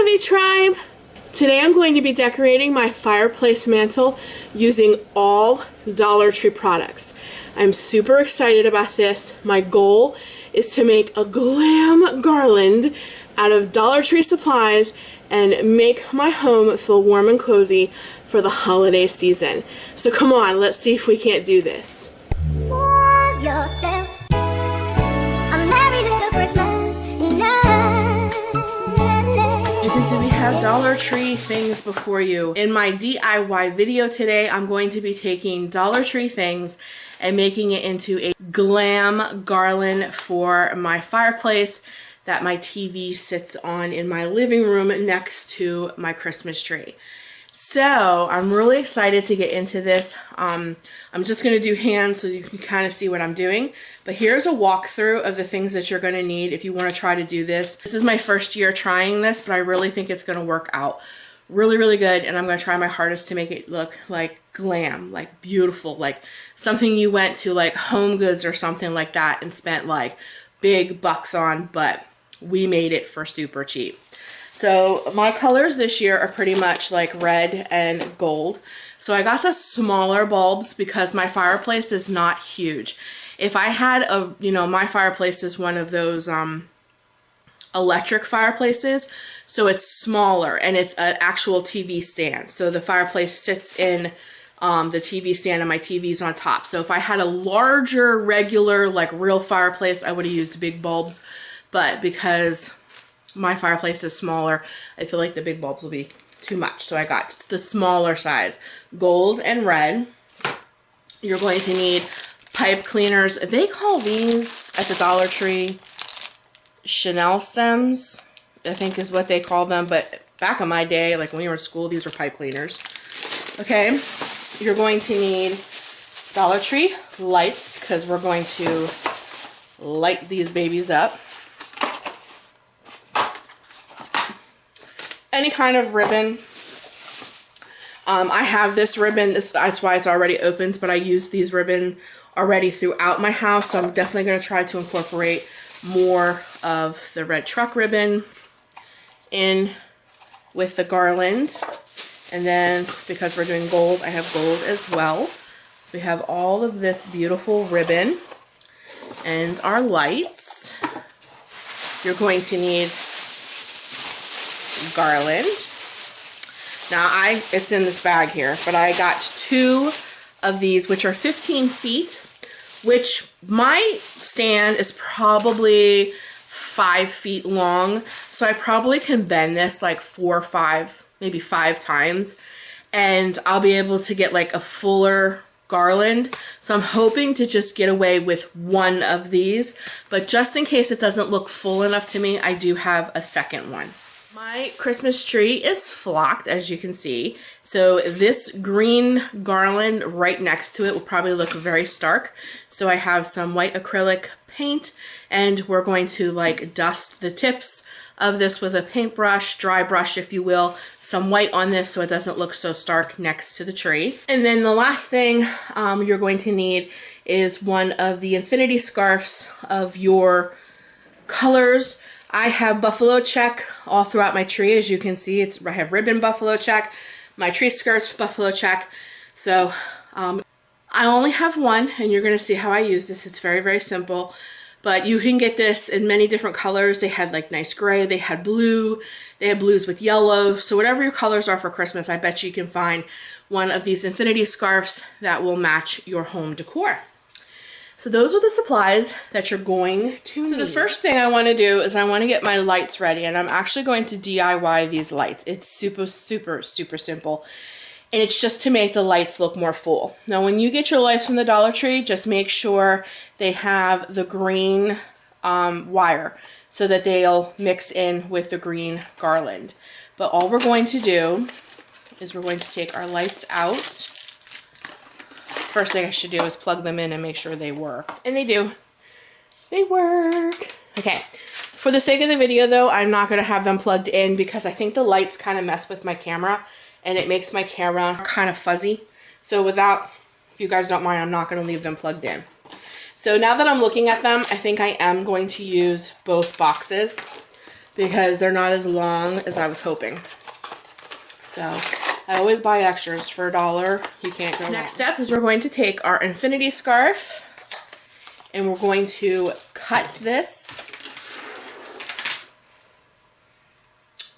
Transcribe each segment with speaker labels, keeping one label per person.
Speaker 1: Lovie Tribe! Today I'm going to be decorating my fireplace mantle using all Dollar Tree products. I'm super excited about this. My goal is to make a glam garland out of Dollar Tree supplies and make my home feel warm and cozy for the holiday season. So come on, let's see if we can't do this.
Speaker 2: Love yourself. A merry little Christmas night.
Speaker 1: You can see we have Dollar Tree things before you. In my DIY video today, I'm going to be taking Dollar Tree things and making it into a glam garland for my fireplace that my TV sits on in my living room next to my Christmas tree. So I'm really excited to get into this. I'm just going to do hands so you can kind of see what I'm doing. But here's a walkthrough of the things that you're going to need if you want to try to do this. This is my first year trying this, but I really think it's going to work out really, really good. And I'm going to try my hardest to make it look like glam, like beautiful, like something you went to like Home Goods or something like that and spent like big bucks on, but we made it for super cheap. So my colors this year are pretty much like red and gold. So I got the smaller bulbs because my fireplace is not huge. If I had a, my fireplace is one of those electric fireplaces. So it's smaller and it's an actual TV stand. So the fireplace sits in the TV stand and my TV's on top. So if I had a larger, regular, like real fireplace, I would have used big bulbs. But because my fireplace is smaller, I feel like the big bulbs will be too much. So I got the smaller size, gold and red. You're going to need pipe cleaners. They call these at the Dollar Tree Chanel stems, I think is what they call them. But back in my day, like when we were in school, these were pipe cleaners. Okay, you're going to need Dollar Tree lights because we're going to light these babies up. Any kind of ribbon. I have this ribbon, that's why it's already opened, but I use these ribbon already throughout my house, so I'm definitely going to try to incorporate more of the red truck ribbon in with the garland. And then because we're doing gold, I have gold as well. So we have all of this beautiful ribbon and our lights. You're going to need garland. Now it's in this bag here, but I got 2 of these, which are 15 feet, which my stand is probably 5 feet long. So I probably can bend this like 4 or 5, maybe 5 times, and I'll be able to get like a fuller garland. So I'm hoping to just get away with 1 of these, but just in case it doesn't look full enough to me, I do have a second one. My Christmas tree is flocked, as you can see. So this green garland right next to it will probably look very stark. So I have some white acrylic paint, and we're going to like dust the tips of this with a paintbrush, dry brush if you will, some white on this so it doesn't look so stark next to the tree. And then the last thing you're going to need is one of the infinity scarves of your colors. I have buffalo check all throughout my tree. As you can see, I have ribbon buffalo check, my tree skirts buffalo check. So I only have one, and you're going to see how I use this. It's very, very simple. But you can get this in many different colors. They had like nice gray, they had blue, they had blues with yellow. So whatever your colors are for Christmas, I bet you can find one of these infinity scarves that will match your home decor. So those are the supplies that you're going to need. So the first thing I want to do is I want to get my lights ready, and I'm actually going to DIY these lights. It's super, super, super simple. And it's just to make the lights look more full. Now when you get your lights from the Dollar Tree, just make sure they have the green wire so that they'll mix in with the green garland. But all we're going to do is we're going to take our lights out. First thing I should do is plug them in and make sure they work. And they do. They work. Okay. For the sake of the video though, I'm not going to have them plugged in because I think the lights kind of mess with my camera and it makes my camera kind of fuzzy. So if you guys don't mind, I'm not going to leave them plugged in. So now that I'm looking at them, I think I am going to use both boxes because they're not as long as I was hoping. So I always buy extras for $1. You can't go wrong. Next step is we're going to take our infinity scarf and we're going to cut this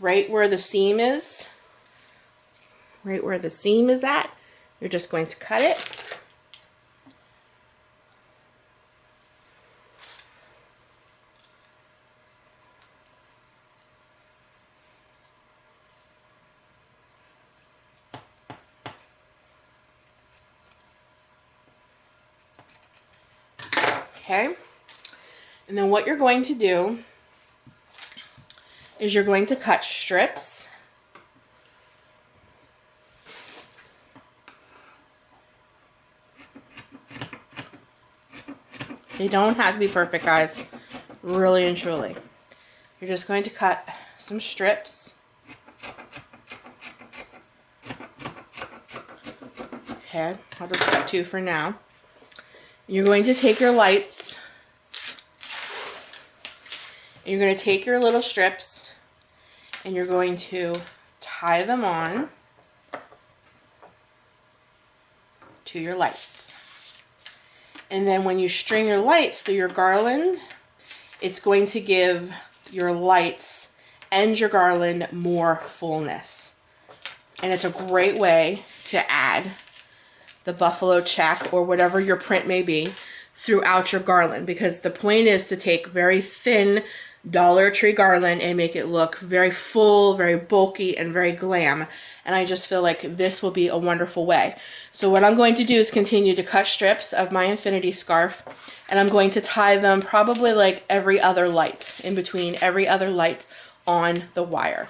Speaker 1: right where the seam is. Right where the seam is at. You're just going to cut it. Okay, and then what you're going to do is you're going to cut strips. They don't have to be perfect, guys, really and truly. You're just going to cut some strips. Okay, I'll just cut 2 for now. You're going to take your lights, and you're going to take your little strips, and you're going to tie them on to your lights. And then when you string your lights through your garland, it's going to give your lights and your garland more fullness. And it's a great way to add the buffalo check or whatever your print may be throughout your garland, because the point is to take very thin Dollar Tree garland and make it look very full, very bulky, and very glam. And I just feel like this will be a wonderful way. So what I'm going to do is continue to cut strips of my infinity scarf, and I'm going to tie them probably like every other light, in between every other light on the wire.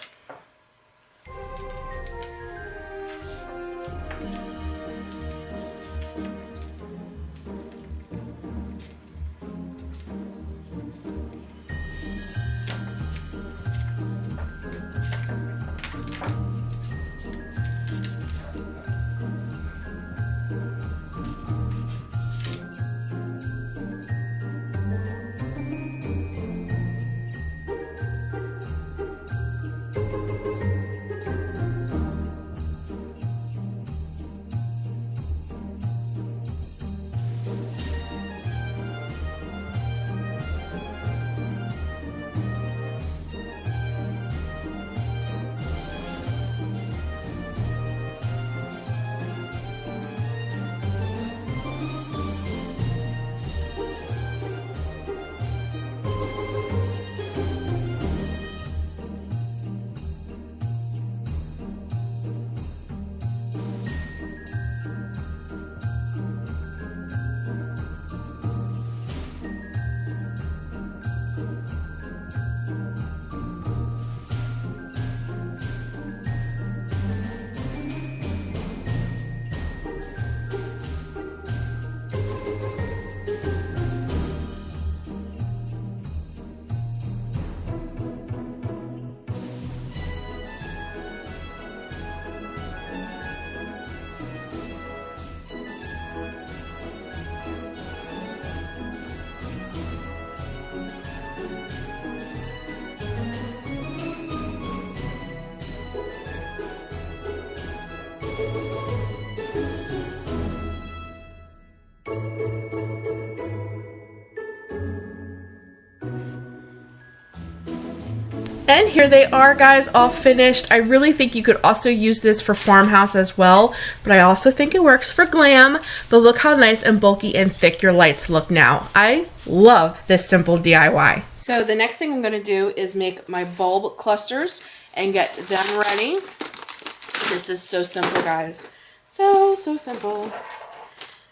Speaker 1: And here they are, guys, all finished. I really think you could also use this for farmhouse as well, but I also think it works for glam. But look how nice and bulky and thick your lights look now. I love this simple DIY. So the next thing I'm going to do is make my bulb clusters and get them ready. This is so simple, guys. So simple.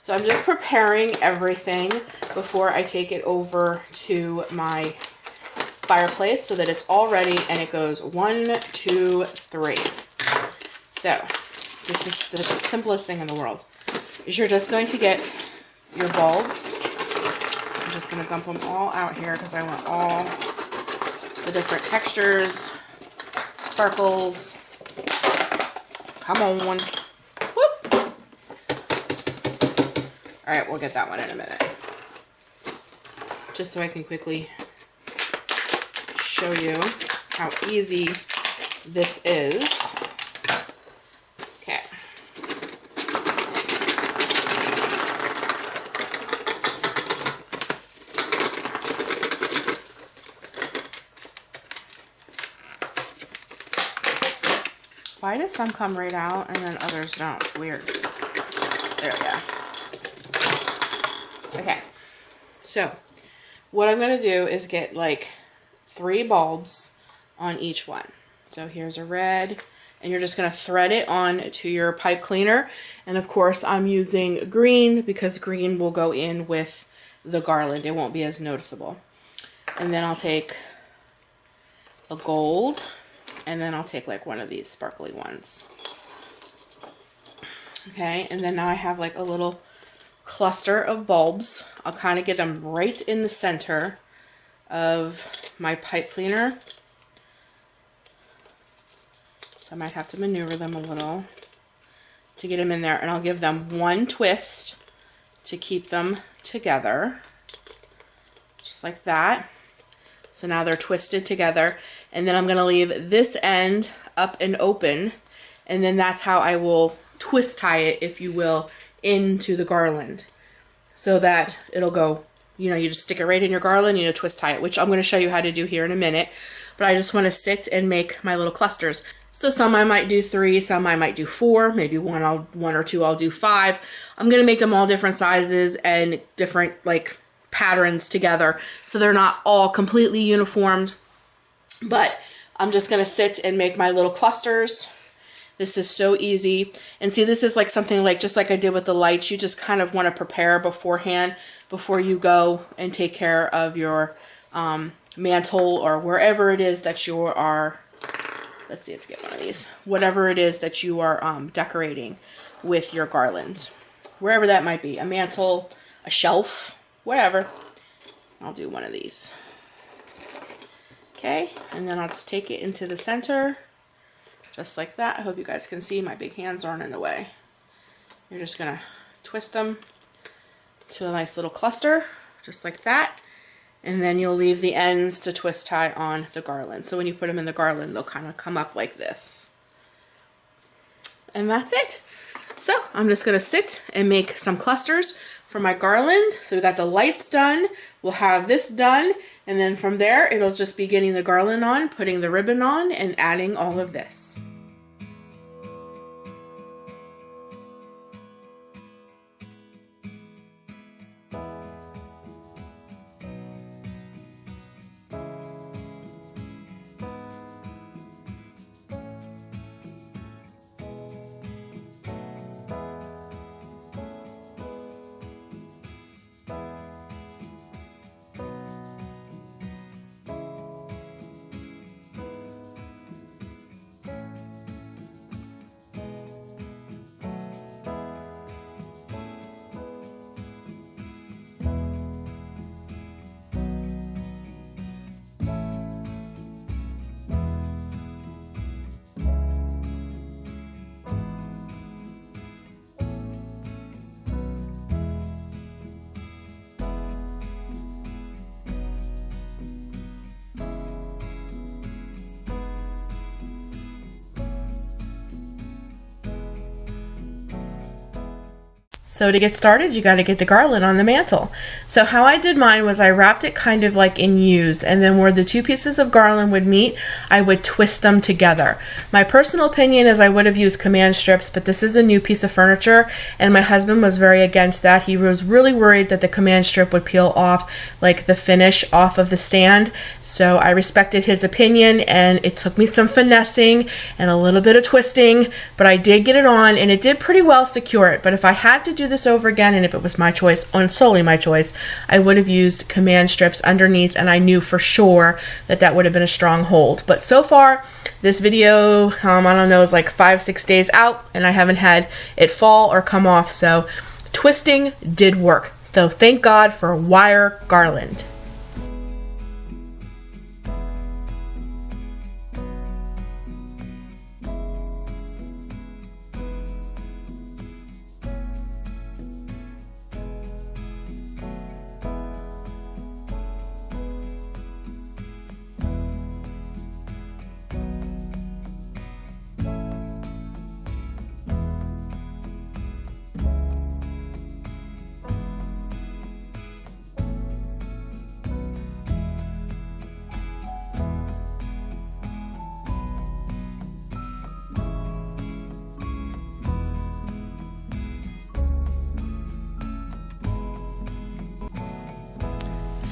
Speaker 1: So I'm just preparing everything before I take it over to my fireplace so that it's all ready, and it goes 1, 2, 3. So this is the simplest thing in the world. Is you're just going to get your bulbs. I'm just going to dump them all out here because I want all the different textures, sparkles. Come on. Whoop. All right, we'll get that one in a minute. Just so I can quickly show you how easy this is. Okay. Why do some come right out and then others don't? Weird. There we go. Okay. So, what I'm going to do is get like 3 bulbs on each one. So here's a red, and you're just going to thread it on to your pipe cleaner. And of course, I'm using green because green will go in with the garland. It won't be as noticeable. And then I'll take a gold. And then I'll take like one of these sparkly ones. Okay, and then now I have like a little cluster of bulbs. I'll kind of get them right in the center of my pipe cleaner. So I might have to maneuver them a little to get them in there. And I'll give them one twist to keep them together. Just like that. So now they're twisted together. And then I'm going to leave this end up and open. And then that's how I will twist tie it, if you will, into the garland. So that it'll go, you know, you just stick it right in your garland, you know, twist tie it, which I'm going to show you how to do here in a minute. But I just want to sit and make my little clusters. So some I might do 3, some I might do 4, maybe one or two I'll do 5. I'm going to make them all different sizes and different like patterns together. So they're not all completely uniformed. But I'm just going to sit and make my little clusters. This is so easy. And see, this is like something like, just like I did with the lights, you just kind of want to prepare beforehand before you go and take care of your mantle or wherever it is that you are, let's see, let's get one of these, whatever it is that you are decorating with your garlands. Wherever that might be, a mantle, a shelf, whatever. I'll do one of these. Okay, and then I'll just take it into the center, just like that. I hope you guys can see my big hands aren't in the way. You're just gonna twist them to a nice little cluster, just like that. And then you'll leave the ends to twist tie on the garland. So when you put them in the garland, they'll kind of come up like this. And that's it. So I'm just gonna sit and make some clusters for my garland. So we got the lights done, we'll have this done, and then from there it'll just be getting the garland on, putting the ribbon on, and adding all of this. So to get started, you got to get the garland on the mantle. So how I did mine was I wrapped it kind of like in U's, and then where the 2 pieces of garland would meet, I would twist them together. My personal opinion is I would have used command strips, but this is a new piece of furniture, and my husband was very against that. He was really worried that the command strip would peel off like the finish off of the stand. So I respected his opinion, and it took me some finessing and a little bit of twisting, but I did get it on, and it did pretty well secure it. But if I had to do this over again, and if it was my choice, and solely my choice, I would have used command strips underneath, and I knew for sure that that would have been a strong hold. But so far, this video, I don't know, is like 5-6 days out, and I haven't had it fall or come off, so twisting did work. So thank God for wire garland.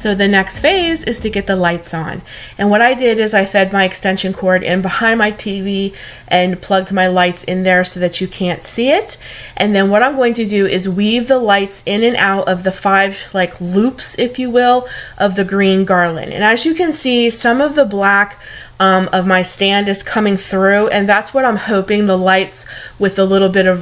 Speaker 1: So the next phase is to get the lights on. And what I did is I fed my extension cord in behind my TV and plugged my lights in there so that you can't see it. And then what I'm going to do is weave the lights in and out of the 5 like loops, if you will, of the green garland. And as you can see, some of the black of my stand is coming through, and that's what I'm hoping the lights with a little bit of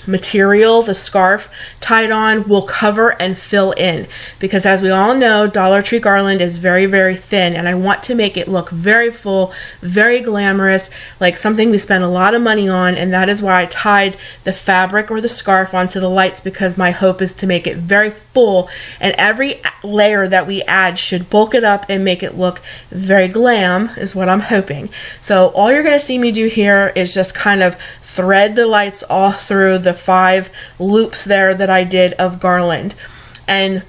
Speaker 1: material, the scarf tied on, will cover and fill in, because as we all know, Dollar Tree garland is very, very thin, and I want to make it look very full, very glamorous, like something we spend a lot of money on. And that is why I tied the fabric or the scarf onto the lights, because my hope is to make it very full, and every layer that we add should bulk it up and make it look very glam, is what I'm hoping. So all you're going to see me do here is just kind of thread the lights all through the 5 loops there that I did of garland. And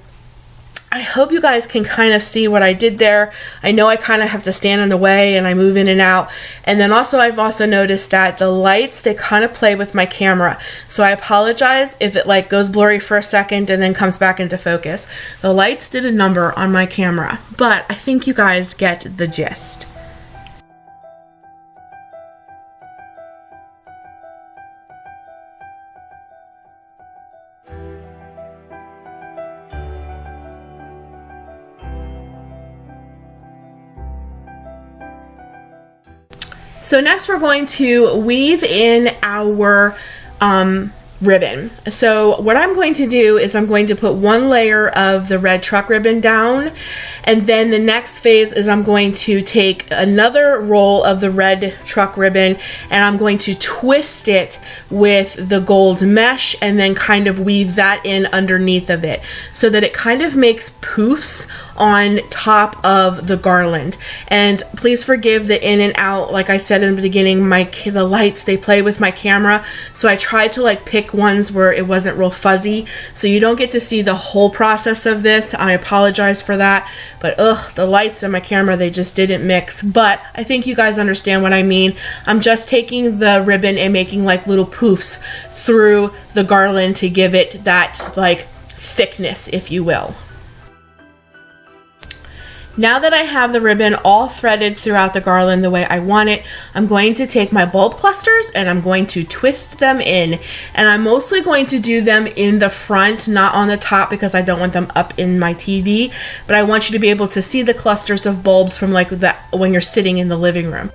Speaker 1: I hope you guys can kind of see what I did there. I know I kind of have to stand in the way and I move in and out. And then also I've also noticed that the lights, they kind of play with my camera. So I apologize if it like goes blurry for a second and then comes back into focus. The lights did a number on my camera, but I think you guys get the gist. So next we're going to weave in our ribbon. So what I'm going to do is I'm going to put 1 layer of the red truck ribbon down, and then the next phase is I'm going to take another roll of the red truck ribbon and I'm going to twist it with the gold mesh and then kind of weave that in underneath of it so that it kind of makes poofs on top of the garland. And please forgive the in and out. Like I said in the beginning, the lights, they play with my camera, so I tried to like pick ones where it wasn't real fuzzy, so you don't get to see the whole process of this. I apologize for that, but the lights and my camera, they just didn't mix. But I think you guys understand what I mean. I'm just taking the ribbon and making like little poofs through the garland to give it that like thickness, if you will. Now that I have the ribbon all threaded throughout the garland the way I want it, I'm going to take my bulb clusters and I'm going to twist them in. And I'm mostly going to do them in the front, not on the top, because I don't want them up in my TV. But I want you to be able to see the clusters of bulbs from like that when you're sitting in the living room.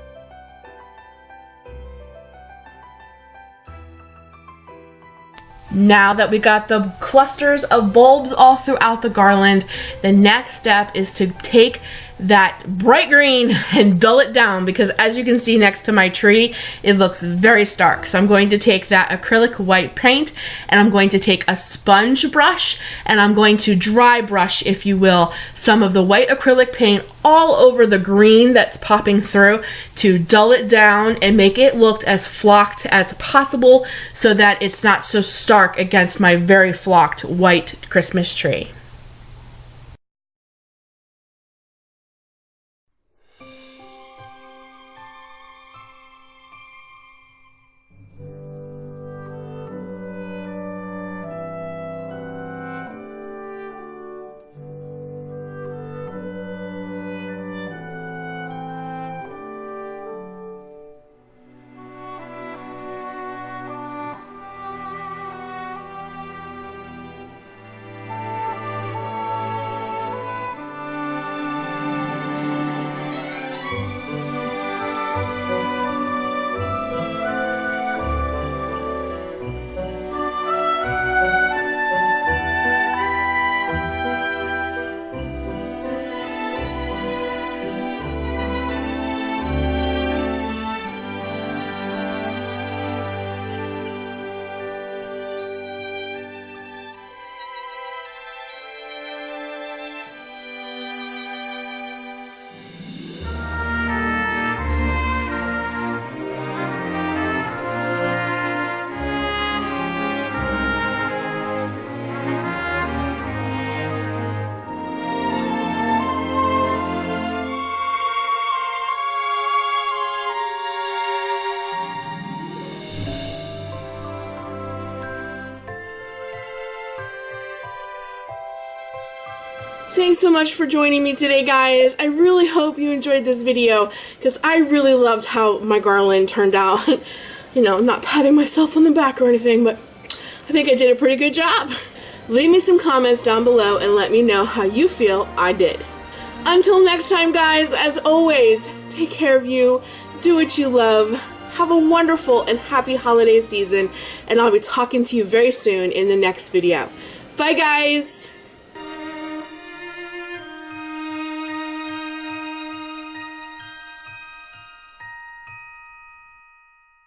Speaker 1: Now that we got the clusters of bulbs all throughout the garland, the next step is to take that bright green and dull it down, because as you can see next to my tree, it looks very stark. So I'm going to take that acrylic white paint and I'm going to take a sponge brush and I'm going to dry brush, if you will, some of the white acrylic paint all over the green that's popping through to dull it down and make it look as flocked as possible so that it's not so stark against my very flocked white Christmas tree.
Speaker 3: Thanks so much for joining me today, guys. I really hope you enjoyed this video because I really loved how my garland turned out. You know, I'm not patting myself on the back or anything, but I think I did a pretty good job. Leave me some comments down below and let me know how you feel I did. Until next time, guys, as always, take care of you, do what you love, have a wonderful and happy holiday season, and I'll be talking to you very soon in the next video. Bye, guys!